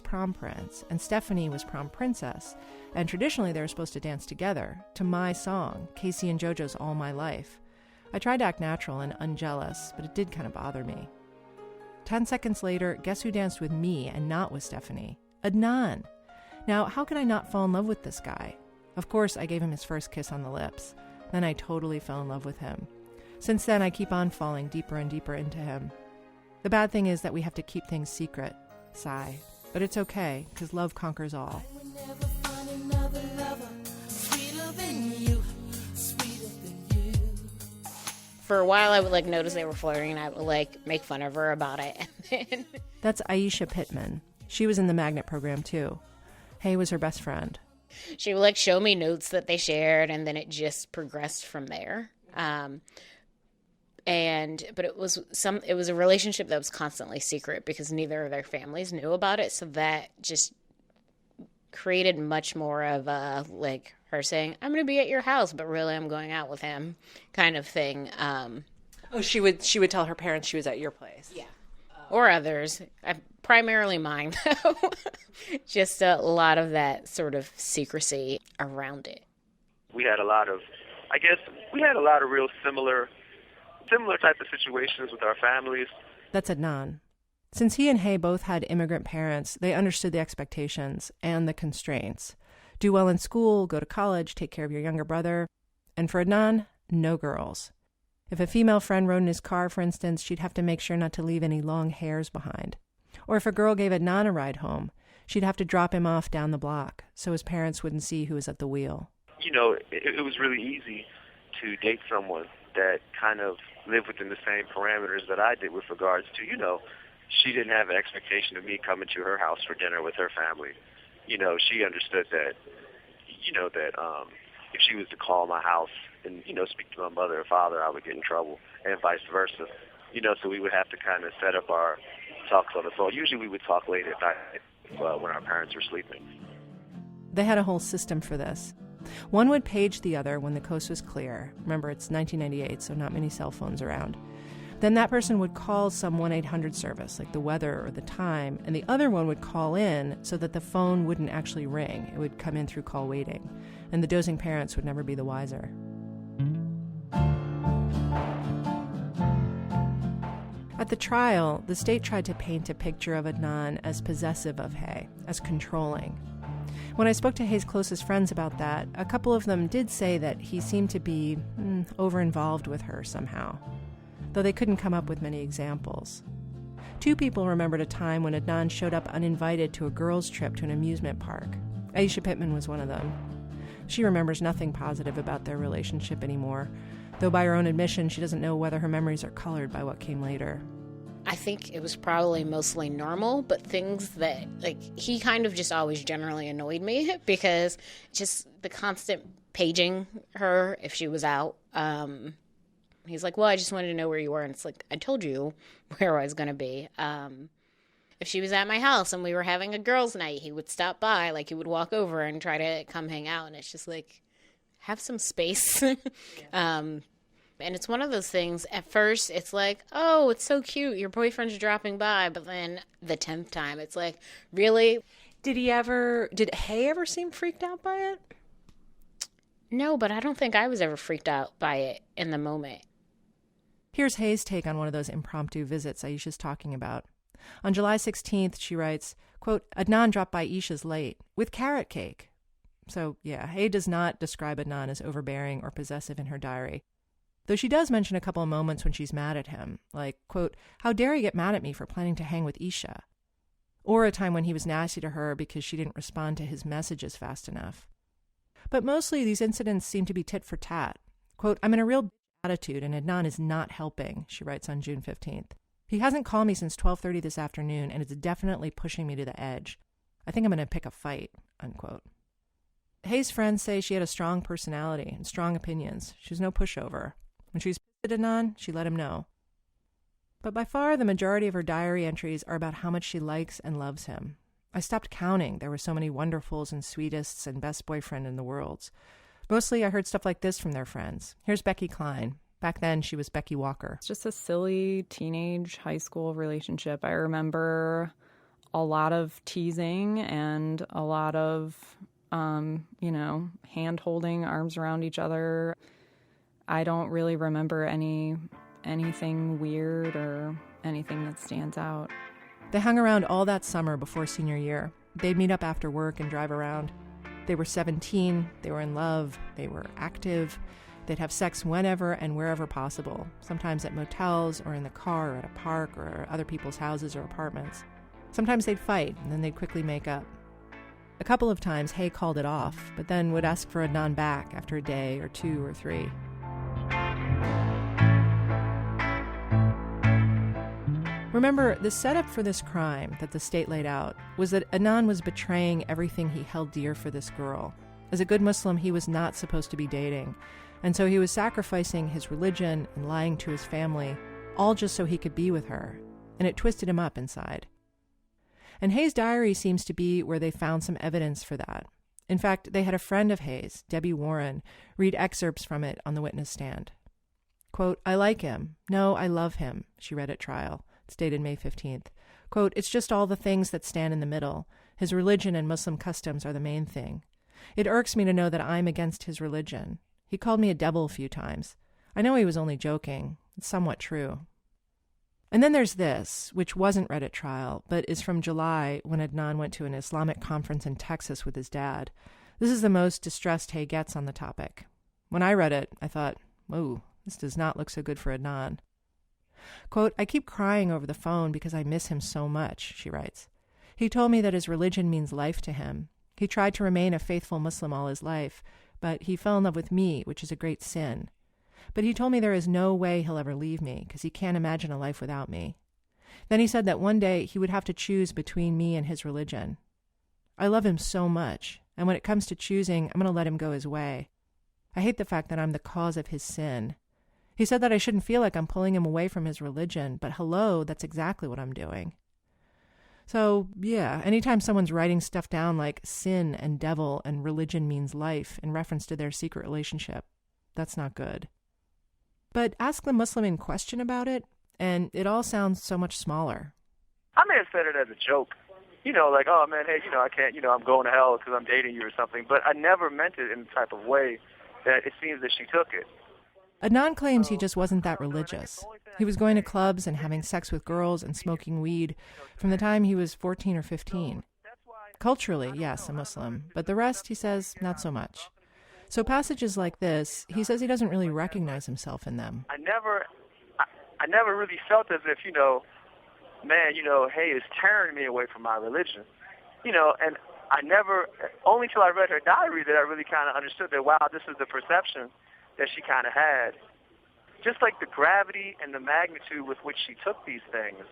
prom prince and Stephanie was prom princess, and traditionally they were supposed to dance together to my song, Casey and JoJo's All My Life. I tried to act natural and unjealous, but it did kind of bother me. 10 seconds later, guess who danced with me and not with Stephanie? Adnan. Now, how could I not fall in love with this guy? Of course, I gave him his first kiss on the lips. Then I totally fell in love with him. Since then, I keep on falling deeper and deeper into him. The bad thing is that we have to keep things secret. Sigh. But it's okay, because love conquers all. For a while, I would notice they were flirting, and I would make fun of her about it. That's Aisha Pittman. She was in the Magnet program too. Hay was her best friend. She would show me notes that they shared, and then it just progressed from there. But it was a relationship that was constantly secret because neither of their families knew about it. So that just created much more of a her saying, "I'm going to be at your house, but really I'm going out with him," kind of thing. She would tell her parents she was at your place. Yeah, or others. Primarily mine, though. Just a lot of that sort of secrecy around it. We had a lot of real similar type of situations with our families. That's Adnan. Since he and Hay both had immigrant parents, they understood the expectations and the constraints. Do well in school, go to college, take care of your younger brother. And for Adnan, no girls. If a female friend rode in his car, for instance, she'd have to make sure not to leave any long hairs behind. Or if a girl gave Adnan a ride home, she'd have to drop him off down the block so his parents wouldn't see who was at the wheel. It was really easy to date someone that kind of lived within the same parameters that I did with regards to, she didn't have an expectation of me coming to her house for dinner with her family. She understood that, if she was to call my house and, speak to my mother or father, I would get in trouble, and vice versa. So we would have to kind of set up our talks on the phone. Usually we would talk late at night when our parents were sleeping. They had a whole system for this. One would page the other when the coast was clear. Remember, it's 1998, so not many cell phones around. Then that person would call some 1-800 service, like the weather or the time, and the other one would call in so that the phone wouldn't actually ring. It would come in through call waiting, and the dozing parents would never be the wiser. At the trial, the state tried to paint a picture of Adnan as possessive of Hay, as controlling. When I spoke to Hay's closest friends about that, a couple of them did say that he seemed to be over-involved with her somehow, though they couldn't come up with many examples. 2 people remembered a time when Adnan showed up uninvited to a girls' trip to an amusement park. Aisha Pittman was one of them. She remembers nothing positive about their relationship anymore, though by her own admission, she doesn't know whether her memories are colored by what came later. I think it was probably mostly normal, but things that, he kind of just always generally annoyed me because just the constant paging her if she was out. He's like, well, I just wanted to know where you were. And it's like, I told you where I was going to be. If she was at my house and we were having a girls' night, he would stop by, he would walk over and try to come hang out. And it's just have some space. And it's one of those things, at first, it's like, oh, it's so cute, your boyfriend's dropping by. But then the 10th time, it's like, really? Did Hay ever seem freaked out by it? No, but I don't think I was ever freaked out by it in the moment. Here's Hay's take on one of those impromptu visits Aisha's talking about. On July 16th, she writes, quote, Adnan dropped by Aisha's late with carrot cake. So, yeah, Hay does not describe Adnan as overbearing or possessive in her diary. Though she does mention a couple of moments when she's mad at him, like, quote, how dare he get mad at me for planning to hang with Isha? Or a time when he was nasty to her because she didn't respond to his messages fast enough. But mostly these incidents seem to be tit for tat. Quote, I'm in a real attitude and Adnan is not helping, she writes on June 15th. He hasn't called me since 12:30 this afternoon and it's definitely pushing me to the edge. I think I'm going to pick a fight, unquote. Hay's friends say she had a strong personality and strong opinions. She was no pushover. When she was pissed at Adnan, she let him know. But by far, the majority of her diary entries are about how much she likes and loves him. I stopped counting. There were so many wonderfuls and sweetest and best boyfriend in the world. Mostly, I heard stuff like this from their friends. Here's Becky Klein. Back then, she was Becky Walker. It's just a silly teenage high school relationship. I remember a lot of teasing and a lot of, hand-holding, arms around each other. I don't really remember anything weird or anything that stands out. They hung around all that summer before senior year. They'd meet up after work and drive around. They were 17, they were in love, they were active. They'd have sex whenever and wherever possible, sometimes at motels or in the car or at a park or at other people's houses or apartments. Sometimes they'd fight, and then they'd quickly make up. A couple of times, Hay called it off, but then would ask for Adnan back after a day or 2 or 3. Remember, the setup for this crime that the state laid out was that Adnan was betraying everything he held dear for this girl. As a good Muslim, he was not supposed to be dating, and so he was sacrificing his religion and lying to his family, all just so he could be with her, and it twisted him up inside. And Hay's diary seems to be where they found some evidence for that. In fact, they had a friend of Hay's, Debbie Warren, read excerpts from it on the witness stand. Quote, "I like him. No, I love him," she read at trial. It's dated May 15th. Quote, "It's just all the things that stand in the middle. His religion and Muslim customs are the main thing. It irks me to know that I'm against his religion. He called me a devil a few times. I know he was only joking. It's somewhat true." And then there's this, which wasn't read at trial, but is from July when Adnan went to an Islamic conference in Texas with his dad. This is the most distressed Hay gets on the topic. When I read it, I thought, whoa, this does not look so good for Adnan. Quote, "I keep crying over the phone because I miss him so much," she writes. "He told me that his religion means life to him. He tried to remain a faithful Muslim all his life, but he fell in love with me, which is a great sin. But he told me there is no way he'll ever leave me because he can't imagine a life without me. Then he said that one day he would have to choose between me and his religion. I love him so much, and when it comes to choosing, I'm going to let him go his way. I hate the fact that I'm the cause of his sin. He said that I shouldn't feel like I'm pulling him away from his religion, but hello, that's exactly what I'm doing." So, yeah, anytime someone's writing stuff down like sin and devil and religion means life in reference to their secret relationship, that's not good. But ask the Muslim in question about it, and it all sounds so much smaller. I may have said it as a joke, like, oh man, hey, I can't, I'm going to hell because I'm dating you or something, but I never meant it in the type of way that it seems that she took it. Adnan claims he just wasn't that religious. He was going to clubs and having sex with girls and smoking weed from the time he was 14 or 15. Culturally, yes, a Muslim, but the rest, he says, not so much. So passages like this, he says he doesn't really recognize himself in them. I never really felt as if, Hay is tearing me away from my religion. And I never, only till I read her diary that I really kind of understood that, wow, this is the perception that she kind of had. Just like the gravity and the magnitude with which she took these things,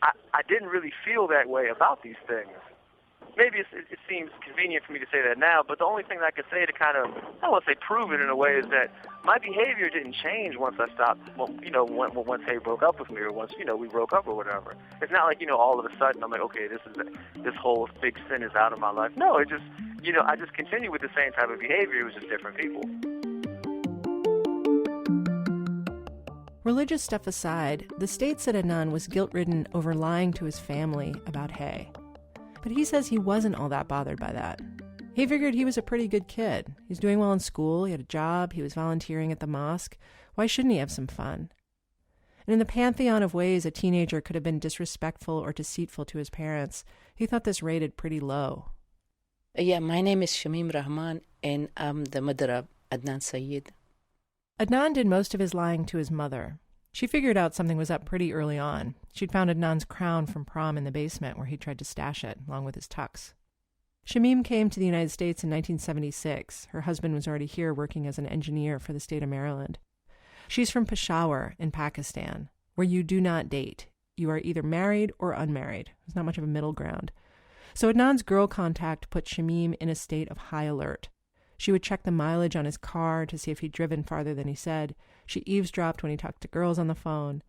I didn't really feel that way about these things. Maybe it seems convenient for me to say that now, but the only thing that I could say to kind of, I don't want to say prove it in a way, is that my behavior didn't change once I stopped, once Hay broke up with me or once, we broke up or whatever. It's not like, all of a sudden I'm like, okay, this whole big sin is out of my life. No, it just, I just continue with the same type of behavior. It was just different people. Religious stuff aside, the state said Adnan was guilt-ridden over lying to his family about Hay. But he says he wasn't all that bothered by that. He figured he was a pretty good kid. He was doing well in school, he had a job, he was volunteering at the mosque. Why shouldn't he have some fun? And in the pantheon of ways a teenager could have been disrespectful or deceitful to his parents, he thought this rated pretty low. Yeah, my name is Shamim Rahman, and I'm the mother of Adnan Syed. Adnan did most of his lying to his mother. She figured out something was up pretty early on. She'd found Adnan's crown from prom in the basement where he tried to stash it, along with his tux. Shamim came to the United States in 1976. Her husband was already here working as an engineer for the state of Maryland. She's from Peshawar in Pakistan, where you do not date. You are either married or unmarried. There's not much of a middle ground. So Adnan's girl contact put Shamim in a state of high alert. She would check the mileage on his car to see if he'd driven farther than he said. She eavesdropped when he talked to girls on the phone.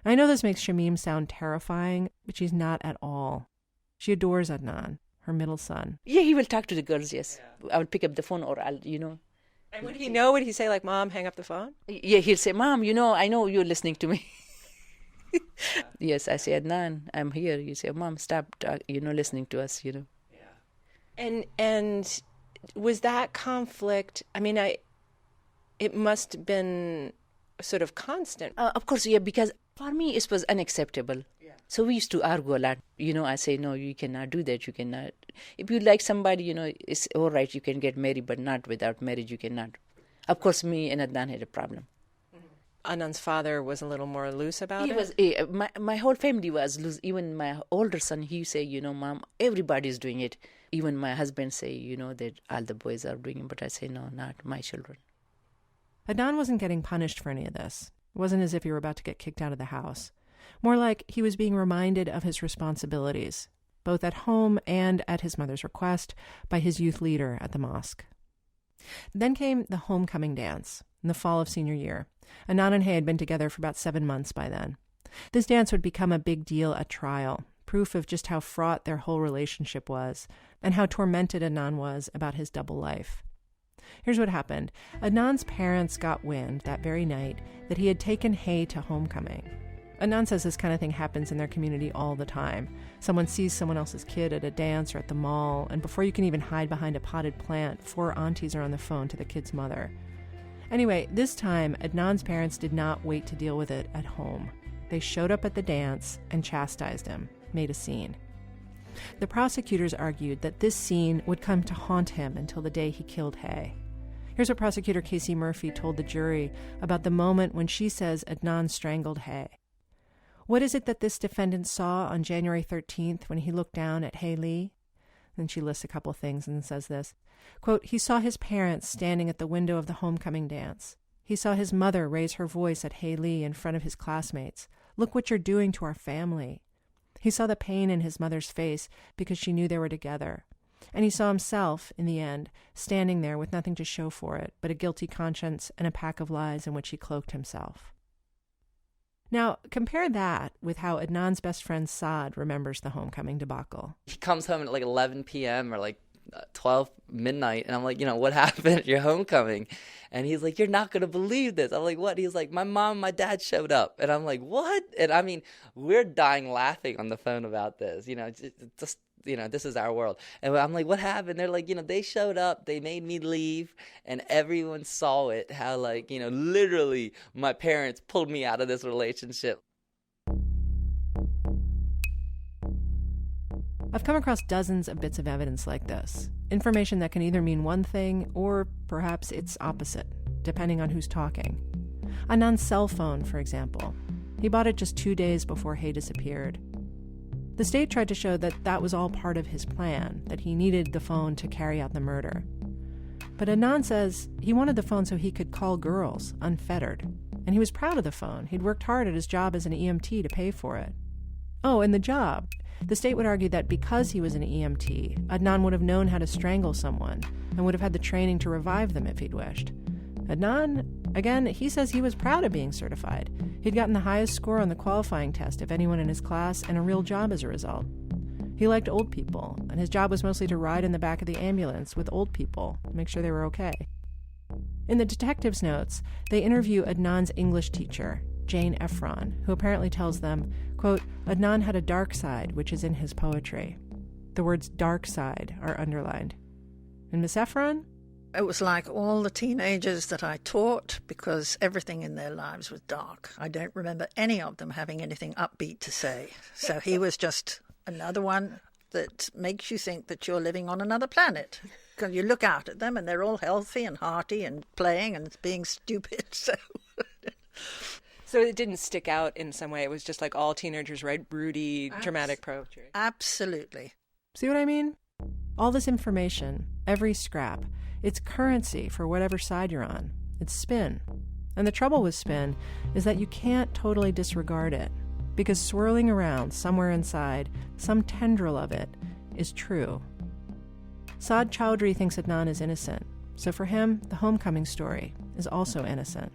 I know this makes Shamim sound terrifying, but she's not at all. She adores Adnan, her middle son. Yeah, he will talk to the girls, yes. I will pick up the phone or I'll. And would he know? Would he say, like, Mom, hang up the phone? Yeah, he'll say, Mom, I know you're listening to me. Yes, I say, Adnan, I'm here. You say, Mom, stop, listening to us, And was that conflict, it must have been sort of constant. Of course, yeah, because for me it was unacceptable. Yeah. So we used to argue a lot. I say, no, you cannot do that. You cannot. If you like somebody, it's all right, you can get married, but not without marriage, you cannot. Of course, me and Adnan had a problem. Adnan's father was a little more loose about He it? was, my whole family was loose. Even my older son, he say, Mom, everybody's doing it. Even my husband say, that all the boys are doing it, but I say, no, not my children. Adnan wasn't getting punished for any of this. It wasn't as if he were about to get kicked out of the house. More like he was being reminded of his responsibilities, both at home and at his mother's request by his youth leader at the mosque. Then came the homecoming dance in the fall of senior year. Adnan and Hay had been together for about 7 months by then. This dance would become a big deal at trial, proof of just how fraught their whole relationship was and how tormented Adnan was about his double life. Here's what happened. Adnan's parents got wind that very night that he had taken Hay to homecoming. Adnan says this kind of thing happens in their community all the time. Someone sees someone else's kid at a dance or at the mall, and before you can even hide behind a potted plant, 4 aunties are on the phone to the kid's mother. Anyway, this time, Adnan's parents did not wait to deal with it at home. They showed up at the dance and chastised him, made a scene. The prosecutors argued that this scene would come to haunt him until the day he killed Hay. Here's what prosecutor Casey Murphy told the jury about the moment when she says Adnan strangled Hay. What is it that this defendant saw on January 13th when he looked down at Hay Lee? Then she lists a couple things and says this. Quote, he saw his parents standing at the window of the homecoming dance. He saw his mother raise her voice at Hay Lee in front of his classmates. Look what you're doing to our family. He saw the pain in his mother's face because she knew they were together. And he saw himself, in the end, standing there with nothing to show for it but a guilty conscience and a pack of lies in which he cloaked himself. Now, compare that with how Adnan's best friend Saad remembers the homecoming debacle. He comes home at like 11 p.m. or like 12 midnight, and I'm like, what happened at your homecoming? And he's like, you're not going to believe this. I'm like, what? He's like, my mom and my dad showed up. And I'm like, what? And we're dying laughing on the phone about this. Just this is our world. And I'm like, what happened? They're like, they showed up, they made me leave, and everyone saw it, how literally my parents pulled me out of this relationship. I've come across dozens of bits of evidence like this, information that can either mean one thing or perhaps its opposite, depending on who's talking. Adnan's cell phone, for example. He bought it just 2 days before Hay disappeared. The state tried to show that that was all part of his plan, that he needed the phone to carry out the murder. But Adnan says he wanted the phone so he could call girls, unfettered. And he was proud of the phone. He'd worked hard at his job as an EMT to pay for it. Oh, and the job. The state would argue that because he was an EMT, Adnan would have known how to strangle someone and would have had the training to revive them if he'd wished. Adnan, again, he says he was proud of being certified. He'd gotten the highest score on the qualifying test of anyone in his class and a real job as a result. He liked old people, and his job was mostly to ride in the back of the ambulance with old people, make sure they were okay. In the detective's notes, they interview Adnan's English teacher, Jane Ephron, who apparently tells them, quote, Adnan had a dark side, which is in his poetry. The words dark side are underlined. And Miss Ephron? It was like all the teenagers that I taught, because everything in their lives was dark. I don't remember any of them having anything upbeat to say. So he was just another one that makes you think that you're living on another planet. Because you look out at them and they're all healthy and hearty and playing and being stupid. So it didn't stick out in some way. It was just like all teenagers write broody, dramatic poetry. Absolutely. See what I mean? All this information, every scrap, it's currency for whatever side you're on. It's spin. And the trouble with spin is that you can't totally disregard it, because swirling around somewhere inside, some tendril of it is true. Saad Chowdhury thinks Adnan is innocent, so for him, the homecoming story is also innocent.